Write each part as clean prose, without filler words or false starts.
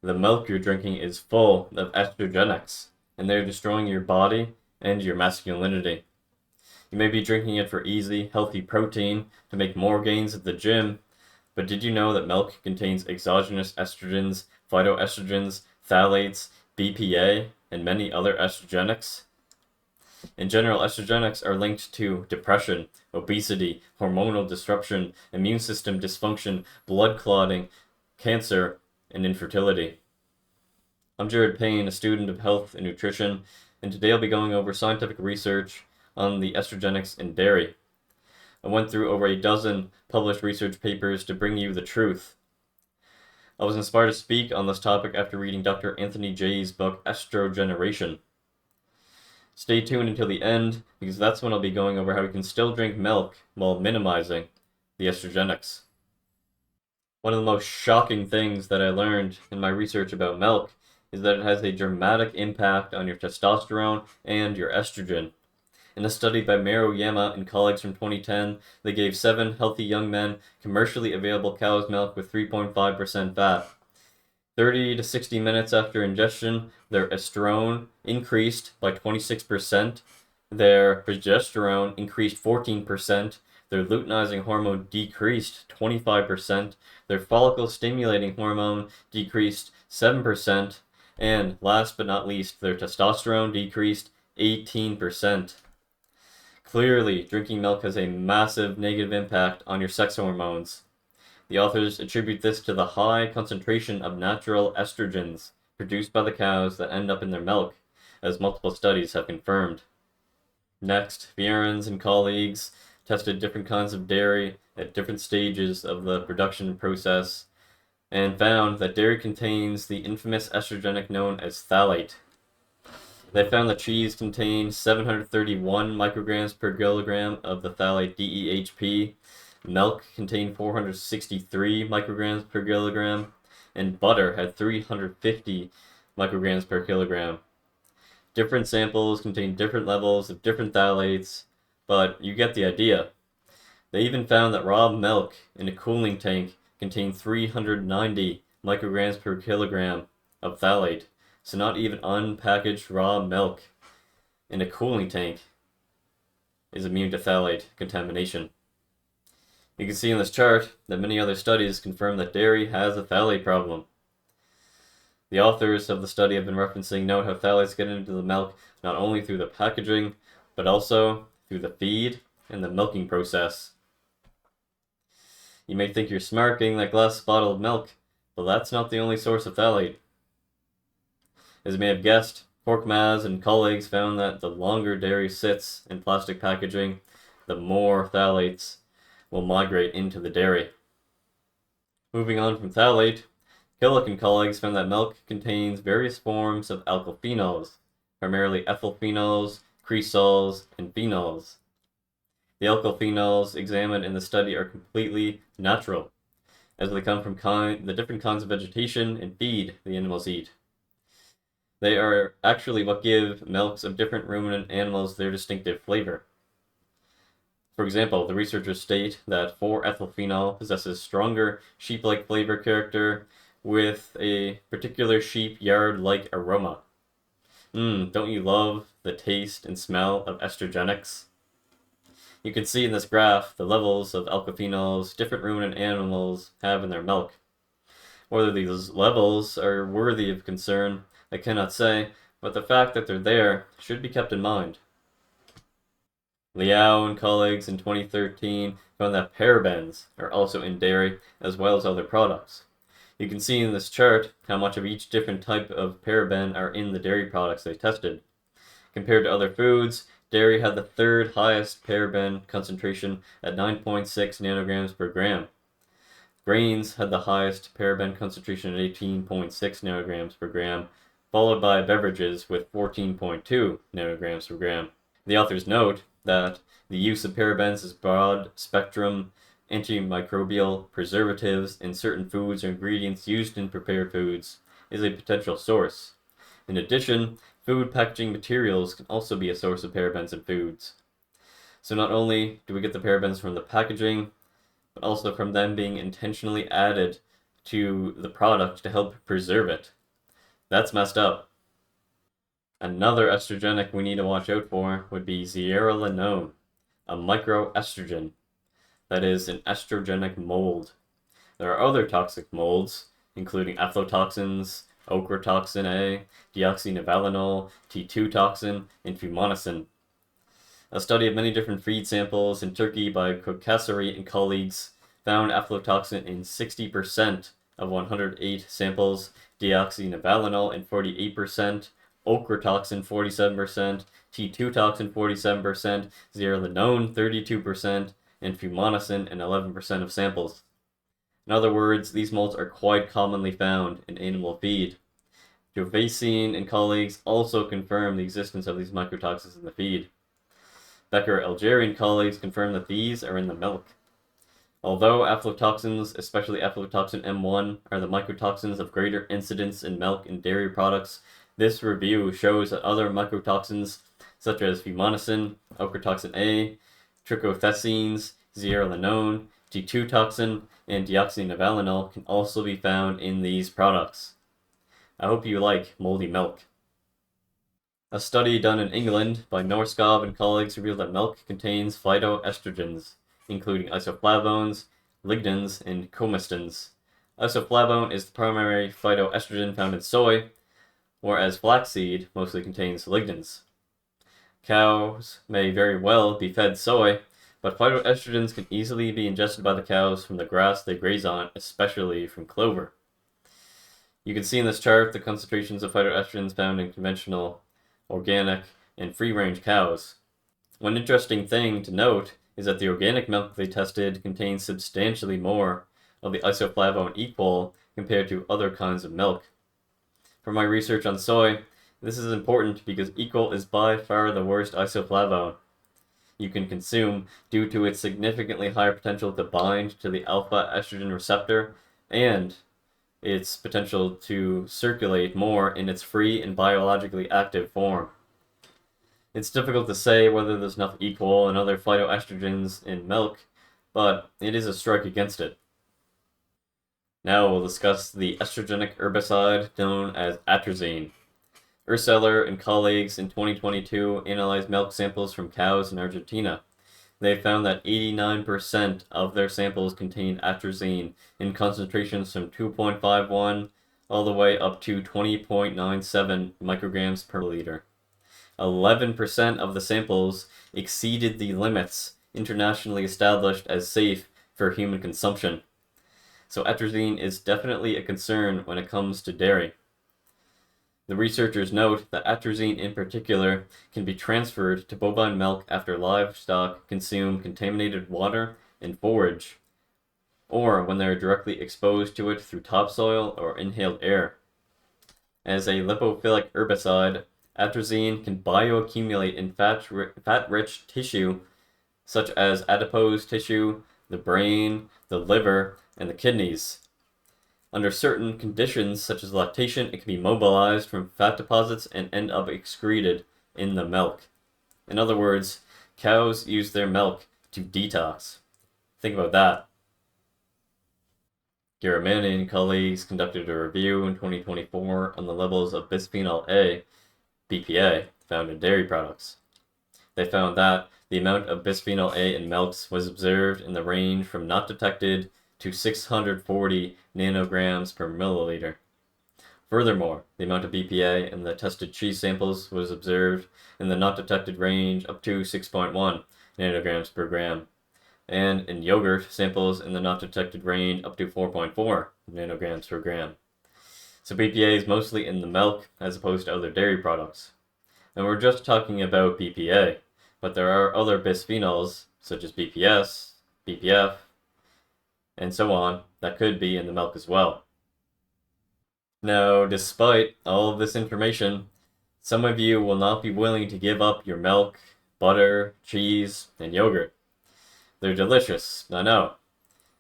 the milk you're drinking is full of estrogenics, and they're destroying your body and your masculinity. You may be drinking it for easy, healthy protein to make more gains at the gym, but did you know that milk contains exogenous estrogens, phytoestrogens, phthalates, BPA, and many other estrogenics? In general, estrogenics are linked to depression, obesity, hormonal disruption, immune system dysfunction, blood clotting, cancer, and infertility. I'm Jared Payne, a student of health and nutrition, and today I'll be going over scientific research on the estrogenics in dairy. I went through over a dozen published research papers to bring you the truth. I was inspired to speak on this topic after reading Dr. Anthony Jay's book, Estrogeneration. Stay tuned until the end, because that's when I'll be going over how we can still drink milk while minimizing the estrogenics. One of the most shocking things that I learned in my research about milk is that it has a dramatic impact on your testosterone and your estrogen. In a study by Maruyama and colleagues from 2010, they gave 7 healthy young men commercially available cow's milk with 3.5% fat. 30 to 60 minutes after ingestion, their estrone increased by 26%, their progesterone increased 14%, their luteinizing hormone decreased 25%, their follicle-stimulating hormone decreased 7%, and last but not least, their testosterone decreased 18%. Clearly, drinking milk has a massive negative impact on your sex hormones. The authors attribute this to the high concentration of natural estrogens produced by the cows that end up in their milk, as multiple studies have confirmed. Next, Fierens and colleagues tested different kinds of dairy at different stages of the production process and found that dairy contains the infamous estrogenic known as phthalate. They found that cheese contained 731 micrograms per kilogram of the phthalate DEHP, milk contained 463 micrograms per kilogram, and butter had 350 micrograms per kilogram. Different samples contained different levels of different phthalates, but you get the idea. They even found that raw milk in a cooling tank contained 390 micrograms per kilogram of phthalate. So not even unpackaged raw milk in a cooling tank is immune to phthalate contamination. You can see in this chart that many other studies confirm that dairy has a phthalate problem. The authors of the study have been referencing note how phthalates get into the milk not only through the packaging, but also through the feed and the milking process. You may think you're smart getting that glass bottle of milk, but that's not the only source of phthalate. As you may have guessed, Korkmaz and colleagues found that the longer dairy sits in plastic packaging, the more phthalates will migrate into the dairy. Moving on from phthalate, Kilic and colleagues found that milk contains various forms of alkylphenols, primarily ethylphenols, cresols, and phenols. The alkylphenols examined in the study are completely natural, as they come from the different kinds of vegetation and feed the animals eat. They are actually what give milks of different ruminant animals their distinctive flavor. For example, the researchers state that 4-ethylphenol possesses stronger sheep-like flavor character with a particular sheep yard-like aroma. Don't you love the taste and smell of estrogenics? You can see in this graph the levels of alkylphenols different ruminant animals have in their milk. Whether these levels are worthy of concern, I cannot say, but the fact that they're there should be kept in mind. Liao and colleagues in 2013 found that parabens are also in dairy as well as other products. You can see in this chart how much of each different type of paraben are in the dairy products they tested. Compared to other foods, dairy had the third highest paraben concentration at 9.6 nanograms per gram. Grains had the highest paraben concentration at 18.6 nanograms per gram, followed by beverages with 14.2 nanograms per gram. The authors note that the use of parabens as broad-spectrum antimicrobial preservatives in certain foods or ingredients used in prepared foods is a potential source. In addition, food packaging materials can also be a source of parabens in foods. So not only do we get the parabens from the packaging, but also from them being intentionally added to the product to help preserve it. That's messed up. Another estrogenic we need to watch out for would be zearalenone, a microestrogen, that is an estrogenic mold. There are other toxic molds, including aflatoxins, ochratoxin A, deoxynivalenol, T2 toxin, and fumonisin. A study of many different feed samples in Turkey by Kocaasari and colleagues found aflatoxin in 60% of 108 samples, deoxynivalenol in 48%, ochratoxin 47%, T2 toxin 47%, zearalenone 32%, and fumonisin in 11% of samples. In other words, these molds are quite commonly found in animal feed. Jovaisiene and colleagues also confirm the existence of these mycotoxins in the feed. Becker-Algeri and colleagues confirm that these are in the milk. Although aflatoxins, especially aflatoxin M1, are the mycotoxins of greater incidence in milk and dairy products, this review shows that other mycotoxins such as fumonisin, ochratoxin A, trichothecines, zearalenone, T2 toxin, and deoxynivalenol can also be found in these products. I hope you like moldy milk. A study done in England by Norskov and colleagues revealed that milk contains phytoestrogens, including isoflavones, lignans, and comistins. Isoflavone is the primary phytoestrogen found in soy, whereas flaxseed mostly contains lignans. Cows may very well be fed soy, but phytoestrogens can easily be ingested by the cows from the grass they graze on, especially from clover. You can see in this chart the concentrations of phytoestrogens found in conventional, organic, and free-range cows. One interesting thing to note is that the organic milk they tested contains substantially more of the isoflavone equal compared to other kinds of milk. For my research on soy, this is important because equal is by far the worst isoflavone you can consume due to its significantly higher potential to bind to the alpha estrogen receptor and its potential to circulate more in its free and biologically active form. It's difficult to say whether there's enough equal and other phytoestrogens in milk, but it is a strike against it. Now we'll discuss the estrogenic herbicide known as atrazine. Urseller and colleagues in 2022 analyzed milk samples from cows in Argentina. They found that 89% of their samples contained atrazine in concentrations from 2.51 all the way up to 20.97 micrograms per liter. 11% of the samples exceeded the limits internationally established as safe for human consumption. So atrazine is definitely a concern when it comes to dairy. The researchers note that atrazine in particular can be transferred to bovine milk after livestock consume contaminated water and forage, or when they are directly exposed to it through topsoil or inhaled air. As a lipophilic herbicide, atrazine can bioaccumulate in fat-rich tissue such as adipose tissue, the brain, the liver, and the kidneys. Under certain conditions, such as lactation, it can be mobilized from fat deposits and end up excreted in the milk. In other words, cows use their milk to detox. Think about that. Ghahremani and colleagues conducted a review in 2024 on the levels of Bisphenol A, BPA, found in dairy products. They found that the amount of Bisphenol A in milks was observed in the range from not detected to 640 nanograms per milliliter. Furthermore, the amount of BPA in the tested cheese samples was observed in the not detected range up to 6.1 nanograms per gram, and in yogurt samples in the not detected range up to 4.4 nanograms per gram. So BPA is mostly in the milk as opposed to other dairy products. And we're just talking about BPA, but there are other bisphenols such as BPS, BPF, and so on, that could be in the milk as well. Now, despite all of this information, some of you will not be willing to give up your milk, butter, cheese, and yogurt. They're delicious, I know.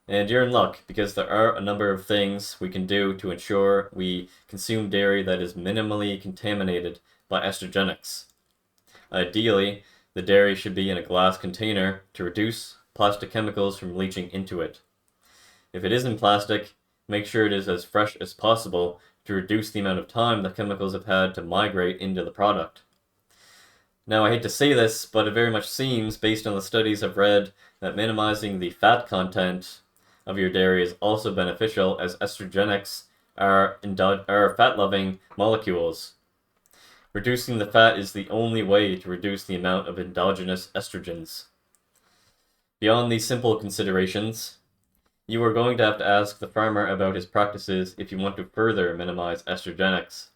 And you're in luck, because there are a number of things we can do to ensure we consume dairy that is minimally contaminated by estrogenics. Ideally, the dairy should be in a glass container to reduce plastic chemicals from leaching into it. If it is in plastic, Make sure it is as fresh as possible to reduce the amount of time the chemicals have had to migrate into the product. Now, I hate to say this, but it very much seems, based on the studies I've read, that minimizing the fat content of your dairy is also beneficial, as estrogenics are fat-loving molecules. Reducing the fat is the only way to reduce the amount of endogenous estrogens. Beyond these simple considerations, you are going to have to ask the farmer about his practices if you want to further minimize estrogenics.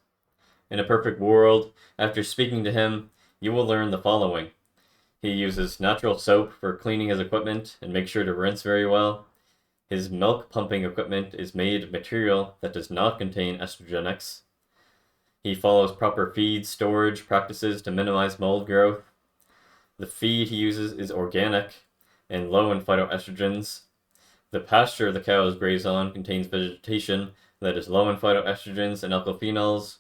In a perfect world, after speaking to him, you will learn the following. He uses natural soap for cleaning his equipment and make sure to rinse very well. His milk pumping equipment is made of material that does not contain estrogenics. He follows proper feed storage practices to minimize mold growth. The feed he uses is organic and low in phytoestrogens. The pasture the cows graze on contains vegetation that is low in phytoestrogens and alkylphenols,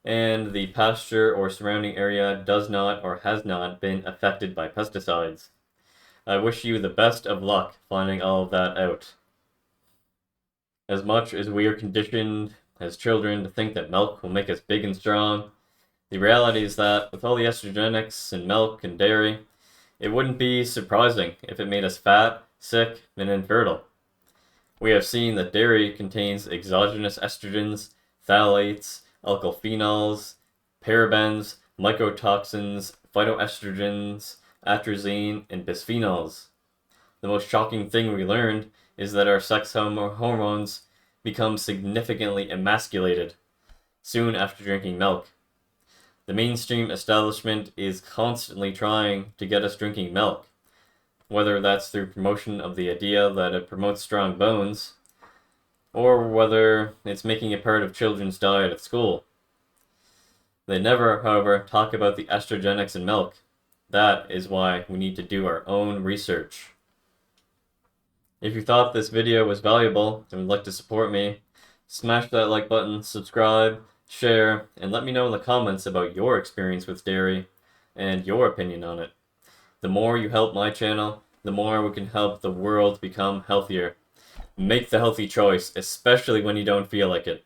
and the pasture or surrounding area does not or has not been affected by pesticides. I wish you the best of luck finding all of that out. As much as we are conditioned as children to think that milk will make us big and strong, the reality is that with all the estrogenics in milk and dairy, it wouldn't be surprising if it made us fat, sick, and infertile. We have seen that dairy contains exogenous estrogens, phthalates, alkylphenols, parabens, mycotoxins, phytoestrogens, atrazine, and bisphenols. The most shocking thing we learned is that our sex hormones become significantly emasculated soon after drinking milk. The mainstream establishment is constantly trying to get us drinking milk, whether that's through promotion of the idea that it promotes strong bones, or whether it's making it part of children's diet at school. They never, however, talk about the estrogenics in milk. That is why we need to do our own research. If you thought this video was valuable and would like to support me, smash that like button, subscribe, share, and let me know in the comments about your experience with dairy and your opinion on it. The more you help my channel, the more we can help the world become healthier. Make the healthy choice, especially when you don't feel like it.